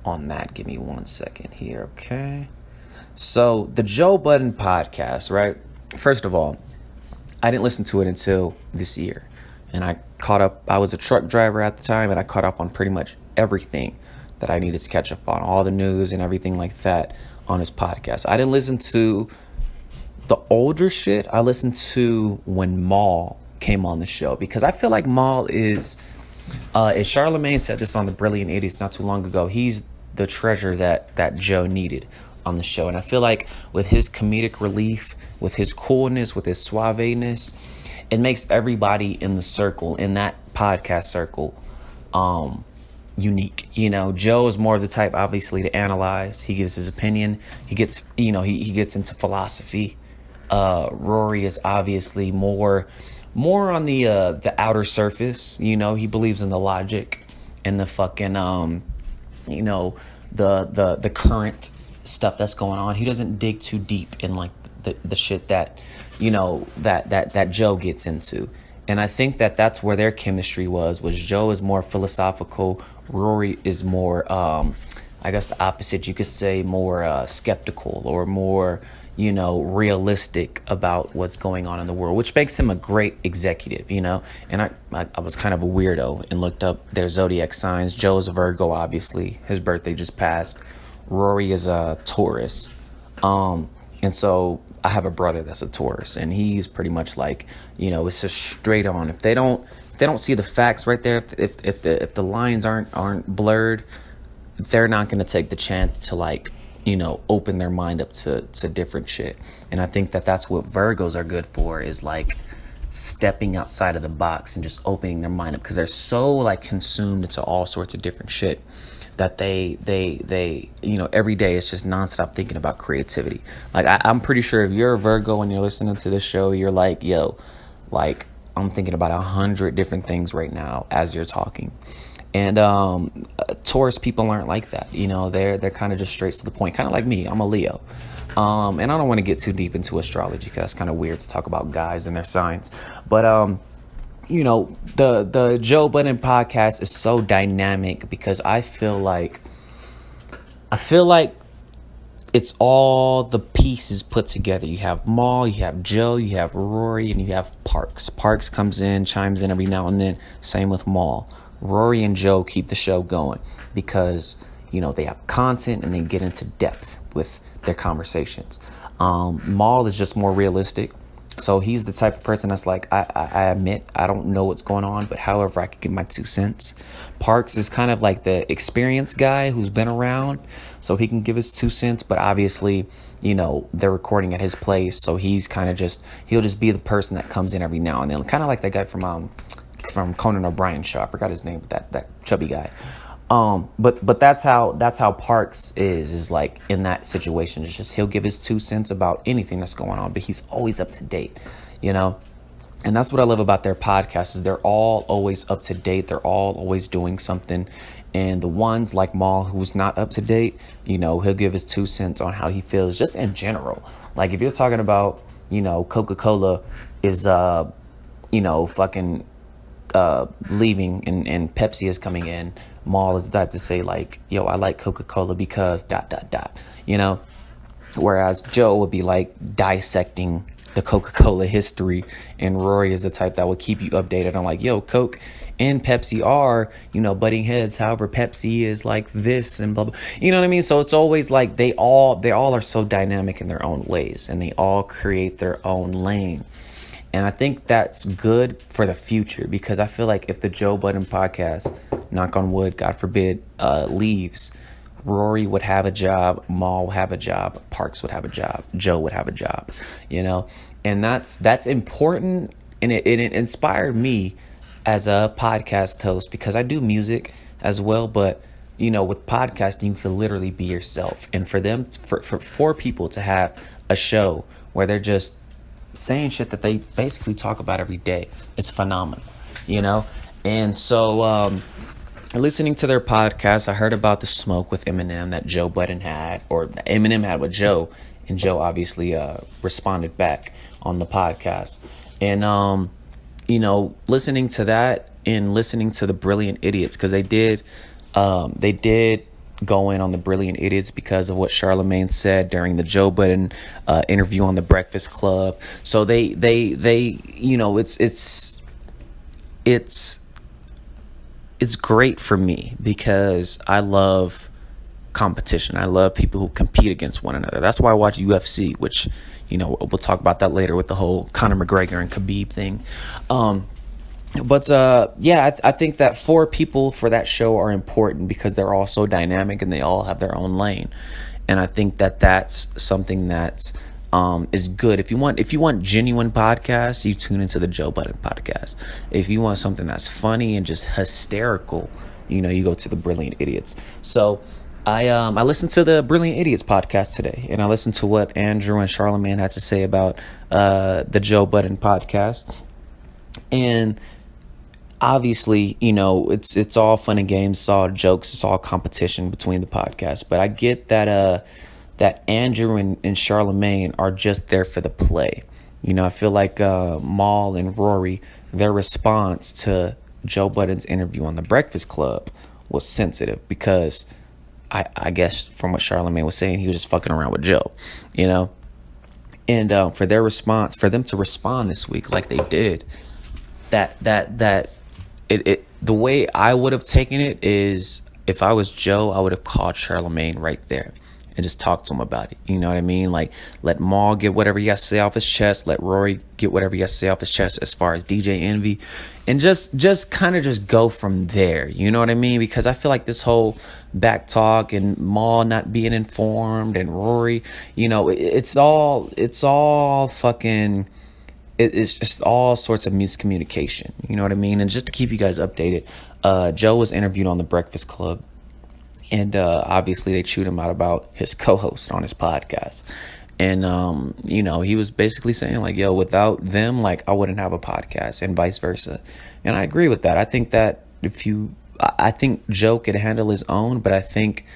on that. Give me 1 second here, okay? So the Joe Budden podcast, right? First of all, I didn't listen to it until this year. And I caught up. I was a truck driver at the time, and I caught up on pretty much everything that I needed to catch up on, all the news and everything like that on his podcast. I didn't listen to the older shit. I listened to when Maul came on the show, because I feel like Maul is, as Charlemagne said this on the Brilliant Idiots not too long ago, he's the treasure that Joe needed on the show. And I feel like with his comedic relief, with his coolness, with his suaveness, it makes everybody in the circle, in that podcast circle, unique. You know, Joe is more of the type, obviously, to analyze. He gives his opinion. He gets, he gets into philosophy. Rory is obviously more on the outer surface. You know, he believes in the logic and the fucking the current stuff that's going on. He doesn't dig too deep in like the shit that that Joe gets into. And I think that's where their chemistry was Joe is more philosophical. Rory is more, I guess the opposite, you could say, more skeptical, or more, realistic about what's going on in the world, which makes him a great executive, And I was kind of a weirdo and looked up their zodiac signs. Joe's a Virgo, obviously. His birthday just passed. Rory is a Taurus. And so I have a brother that's a Taurus, and he's pretty much like, it's just straight on. If they don't see the facts right there, if the lines aren't blurred, they're not going to take the chance to open their mind up to different shit. And I think that's what Virgos are good for, is like stepping outside of the box and just opening their mind up, because they're so consumed into all sorts of different shit that they every day it's just nonstop thinking about creativity. I'm pretty sure if you're a Virgo and you're listening to this show, you're like, yo, I'm thinking about 100 different things right now as you're talking. And Taurus people aren't like that. They're kind of just straight to the point, kind of like me. I'm a Leo. And I don't want to get too deep into astrology, because that's kind of weird to talk about guys and their signs. But the Joe Budden podcast is so dynamic, because I feel like it's all the pieces put together. You have Maul, you have Joe, you have Rory, and you have Parks. Parks chimes in every now and then. Same with Maul. Rory and Joe keep the show going, because they have content and they get into depth with their conversations. Maul is just more realistic. So he's the type of person that's like, I admit I don't know what's going on, but however I could give my 2 cents. Parks is kind of like the experienced guy who's been around, so he can give his 2 cents. But obviously, they're recording at his place, so he's kind of he'll just be the person that comes in every now and then, kind of like that guy from Conan O'Brien's show. I forgot his name, that chubby guy. But that's how Parks is like in that situation. It's just he'll give his 2 cents about anything that's going on, but he's always up to date, And that's what I love about their podcast, is they're all always up to date. They're all always doing something. And the ones like Maul, who's not up to date, he'll give his 2 cents on how he feels just in general. Like if you're talking about, Coca-Cola is, fucking leaving and Pepsi is coming in, Maul is the type to say like, yo, I like Coca-Cola because ... Whereas Joe would be like dissecting the Coca-Cola history, and Rory is the type that would keep you updated on like, yo, Coke and Pepsi are, butting heads. However, Pepsi is like this and blah, blah. You know what I mean? So it's always like they all are so dynamic in their own ways, and they all create their own lane. And I think that's good for the future, because I feel like if the Joe Budden podcast, knock on wood, God forbid, leaves, Rory would have a job, Maul would have a job, Parks would have a job, Joe would have a job, And that's important, and it inspired me as a podcast host, because I do music as well, but with podcasting you can literally be yourself. And for them, for people to have a show where they're just saying shit that they basically talk about every day, it's phenomenal, And so listening to their podcast, I heard about the smoke with Eminem that Joe Budden had, or that Eminem had with Joe, and Joe obviously responded back on the podcast. And listening to that and listening to the Brilliant Idiots, because they did go in on the Brilliant Idiots because of what Charlemagne said during the Joe Budden interview on the Breakfast Club. So they you know, it's great for me because I love competition. I love people who compete against one another. That's why I watch UFC, which, you know, we'll talk about that later with the whole Conor McGregor and Khabib thing. I think that 4 people for that show are important because they're all so dynamic and they all have their own lane. And I think that that's something that is good. If you want genuine podcasts, you tune into the Joe Budden podcast. If you want something that's funny and just hysterical, you know, you go to the Brilliant Idiots. So I listened to the Brilliant Idiots podcast today, and I listened to what Andrew and Charlemagne had to say about the Joe Budden podcast. And obviously, you know, it's all fun and games, it's all jokes, it's all competition between the podcasts. But I get that that Andrew and Charlemagne are just there for the play. You know, I feel like Maul and Rory, their response to Joe Budden's interview on the Breakfast Club was sensitive because I guess from what Charlemagne was saying, he was just fucking around with Joe, you know. And for their response, for them to respond this week like they did, the way I would have taken it is, if I was Joe, I would have called Charlemagne right there and just talked to him about it. You know what I mean? Like, let Maul get whatever he has to say off his chest. Let Rory get whatever he has to say off his chest as far as DJ Envy. And just kind of just go from there. You know what I mean? Because I feel like this whole back talk and Maul not being informed and Rory, you know, it's all fucking... It's just all sorts of miscommunication. You know what I mean? And just to keep you guys updated, Joe was interviewed on the Breakfast Club. And obviously they chewed him out about his co-host on his podcast. And, you know, he was basically saying like, yo, without them, like, I wouldn't have a podcast, and vice versa. And I agree with that. I think that I think Joe could handle his own, but I think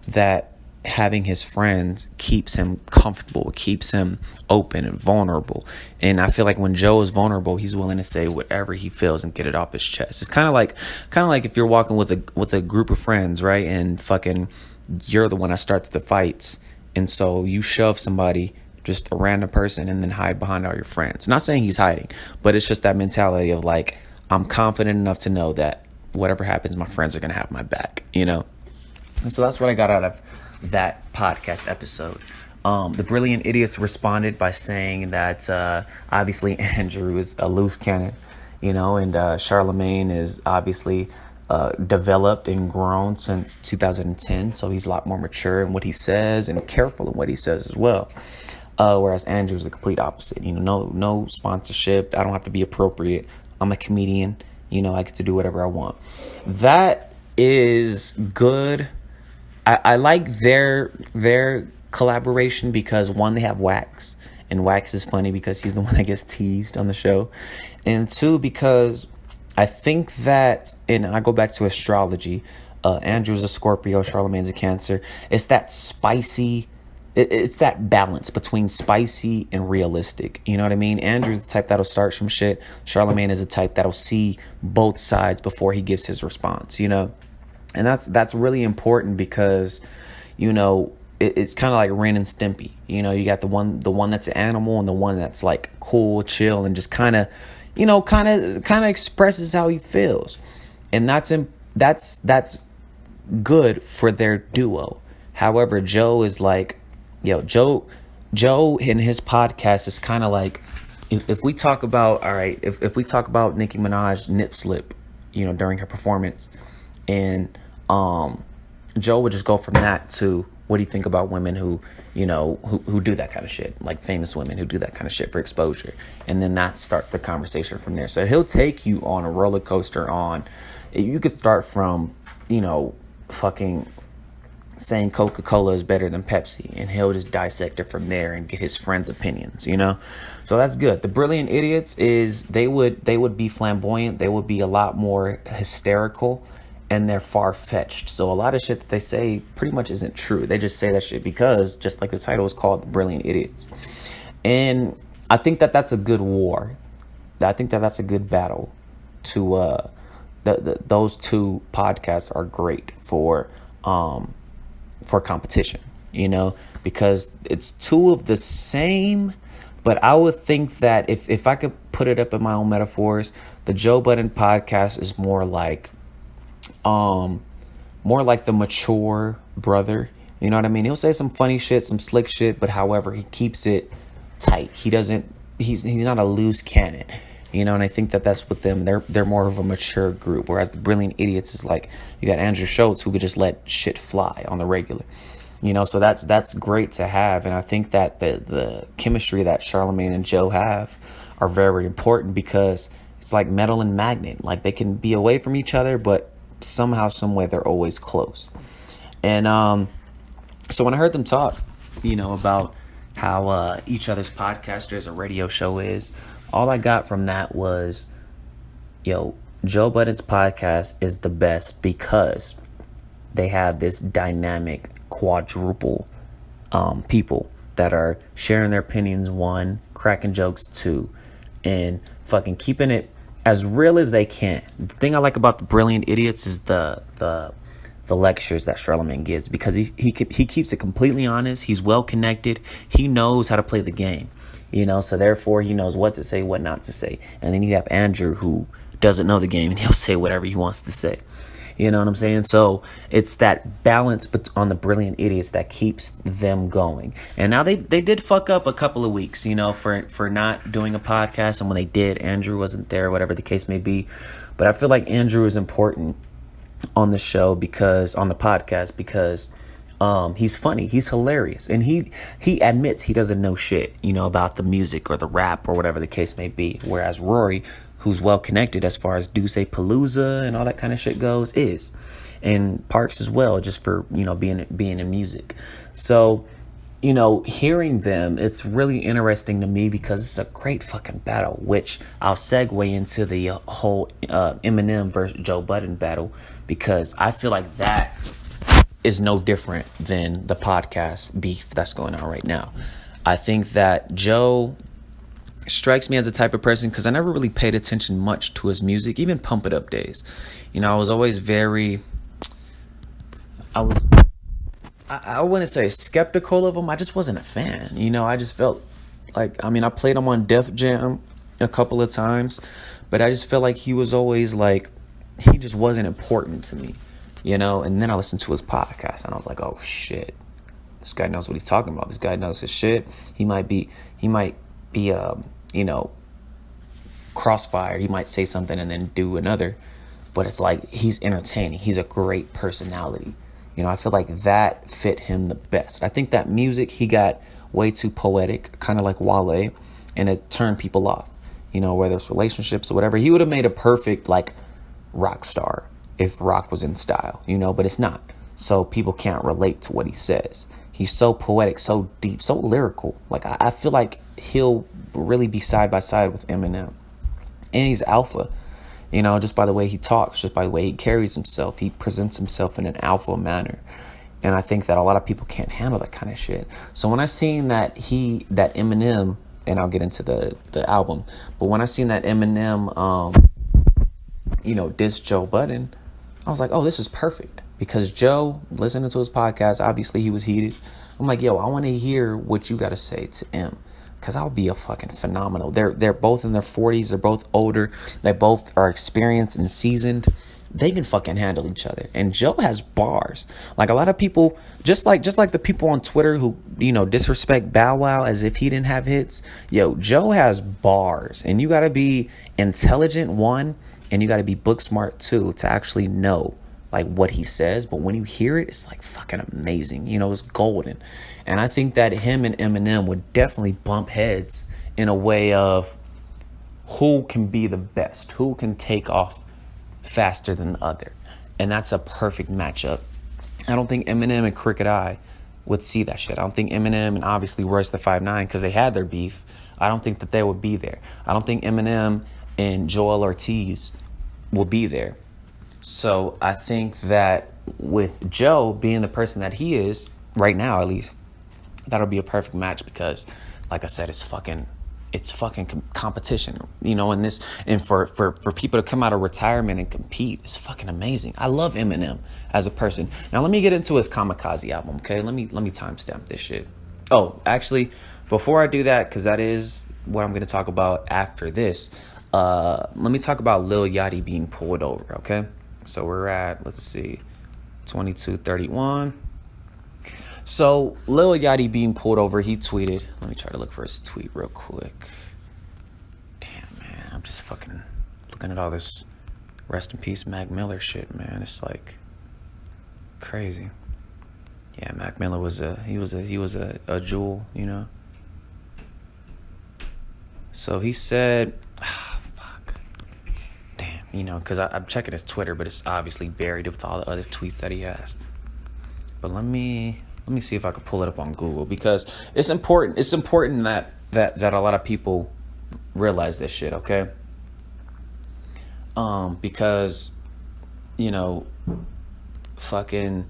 that having his friends keeps him comfortable, keeps him open and vulnerable. And I feel like when Joe is vulnerable, he's willing to say whatever he feels and get it off his chest. It's kind of like if you're walking with a group of friends, right? And fucking you're the one that starts the fights. And so you shove somebody, just a random person, and then hide behind all your friends. Not saying he's hiding, but it's just that mentality of like, I'm confident enough to know that whatever happens, my friends are going to have my back, you know? And so that's what I got out of that podcast episode. The Brilliant Idiots responded by saying that obviously Andrew is a loose cannon, you know, and Charlemagne is obviously developed and grown since 2010, so he's a lot more mature in what he says and careful in what he says as well. Whereas Andrew's the complete opposite. You know, no sponsorship. I don't have to be appropriate. I'm a comedian. You know, I get to do whatever I want. That is good. I like their collaboration because, one, they have Wax, and Wax is funny because he's the one that gets teased on the show, and 2, because I think that, and I go back to astrology, Andrew's a Scorpio, Charlemagne's a Cancer. It's that spicy, it's that balance between spicy and realistic. You know what I mean? Andrew's the type that'll start some shit. Charlemagne is the type that'll see both sides before he gives his response, you know? And that's really important because, you know, it's kind of like Ren and Stimpy. You know, you got the one that's an animal and the one that's like cool, chill, and just kind of, you know, kind of expresses how he feels. And that's good for their duo. However, Joe is like, Joe in his podcast is kind of like, if we talk about, all right, if we talk about Nicki Minaj nip slip, you know, during her performance, and Joe would just go from that to, what do you think about women who, you know, who do that kind of shit, like famous women who do that kind of shit for exposure, and then that starts the conversation from there. So he'll take you on a roller coaster on, you could start from, you know, fucking saying Coca-Cola is better than Pepsi, and he'll just dissect it from there and get his friends' opinions, you know? So that's good. The Brilliant Idiots is, they would be flamboyant, they would be a lot more hysterical, and they're far-fetched. So a lot of shit that they say pretty much isn't true. They just say that shit because, just like the title is called, Brilliant Idiots. And I think that that's a good war. I think that that's a good battle to, those two podcasts are great for for competition, because it's two of the same. But I would think that if I could put it up in my own metaphors, the Joe Budden podcast is more like the mature brother. You know what I mean? He'll say some funny shit, some slick shit, but however, he keeps it tight. He's not a loose cannon. And I think that's with them. They're more of a mature group, whereas the Brilliant Idiots is like, you got Andrew Schultz who could just let shit fly on the regular. So that's great to have. And I think that the chemistry that Charlamagne and Joe have are very important, because it's like metal and magnet. Like, they can be away from each other, but somehow, some way, they're always close. And so when I heard them talk, about how each other's podcasters and radio show is, all I got from that was, Joe Budden's podcast is the best because they have this dynamic quadruple people that are sharing their opinions, one, cracking jokes, two, and fucking keeping it as real as they can. The thing I like about the Brilliant Idiots is the lectures that Charlamagne gives, because he keeps it completely honest. He's well connected. He knows how to play the game, so therefore he knows what to say, what not to say. And then you have Andrew, who doesn't know the game, and he'll say whatever he wants to say. You know what I'm saying? So it's that balance on the Brilliant Idiots that keeps them going. And now they did fuck up a couple of weeks, for not doing a podcast. And when they did, Andrew wasn't there, whatever the case may be. But I feel like Andrew is important on the show, on the podcast, because he's funny, he's hilarious, and he admits he doesn't know shit, about the music or the rap or whatever the case may be. Whereas Rory, who's well connected as far as Duce Palooza and all that kind of shit goes, and Parks as well, just for being in music. So hearing them, it's really interesting to me, because it's a great fucking battle, which I'll segue into the whole Eminem versus Joe Budden battle, because I feel like that is no different than the podcast beef that's going on right now. I think that Joe strikes me as the type of person, because I never really paid attention much to his music, even Pump It Up days. I was always I wouldn't say skeptical of him. I just wasn't a fan. I just felt like, I played him on Def Jam a couple of times, but I just felt like he was always like, he just wasn't important to me, and then I listened to his podcast and I was like, oh shit, this guy knows what he's talking about. This guy knows his shit. He might be crossfire. He might say something and then do another, but it's like, he's entertaining. He's a great personality. I feel like that fit him the best. I think that music, he got way too poetic, kind of like Wale, and it turned people off, whether it's relationships or whatever. He would have made a perfect, like, rock star if rock was in style, but it's not. So people can't relate to what he says. He's so poetic, so deep, so lyrical. Like, I feel like he'll really be side by side with Eminem. And he's alpha. Just by the way he talks, just by the way he carries himself, he presents himself in an alpha manner. And I think that a lot of people can't handle that kind of shit. So when I seen that Eminem, and I'll get into the album, but when I seen that Eminem, diss Joe Budden, I was like, oh, this is perfect. Because Joe, listening to his podcast, obviously he was heated. I'm like, yo, I want to hear what you got to say to M. Because I'll be a fucking phenomenal. They're both in their 40s. They're both older. They both are experienced and seasoned. They can fucking handle each other. And Joe has bars. Like, a lot of people, just like the people on Twitter who, disrespect Bow Wow as if he didn't have hits. Yo, Joe has bars. And you got to be intelligent, one, and you got to be book smart, two, to actually know, like, what he says. But when you hear it, it's like fucking amazing. It's golden. And I think that him and Eminem would definitely bump heads in a way of who can be the best, who can take off faster than the other. And that's a perfect matchup. I don't think Eminem and Crooked I would see that shit. I don't think Eminem and obviously Royce the 5'9", because they had their beef, I don't think that they would be there. I don't think Eminem and Joel Ortiz will be there. So I think that with Joe being the person that he is, right now at least, that'll be a perfect match, because, like I said, it's fucking it's fucking competition, you know, and for people to come out of retirement and compete, it's fucking amazing. I love Eminem as a person. Now let me get into his Kamikaze album, okay? Let me timestamp this shit. Oh, actually, before I do that, because that is what I'm going to talk about after this, let me talk about Lil Yachty being pulled over, okay? So we're at, let's see, 22:31. So Lil Yachty being pulled over, he tweeted. Let me try to look for his tweet real quick. Damn, man, I'm just fucking looking at all this rest in peace Mac Miller shit, man. It's like crazy. Yeah, Mac Miller was a jewel, you know. So he said, fuck, damn, you know, because I'm checking his Twitter, but it's obviously buried with all the other tweets that he has. But let me see if I can pull it up on Google, because it's important. It's important that a lot of people realize this shit, okay? Because, you know, fucking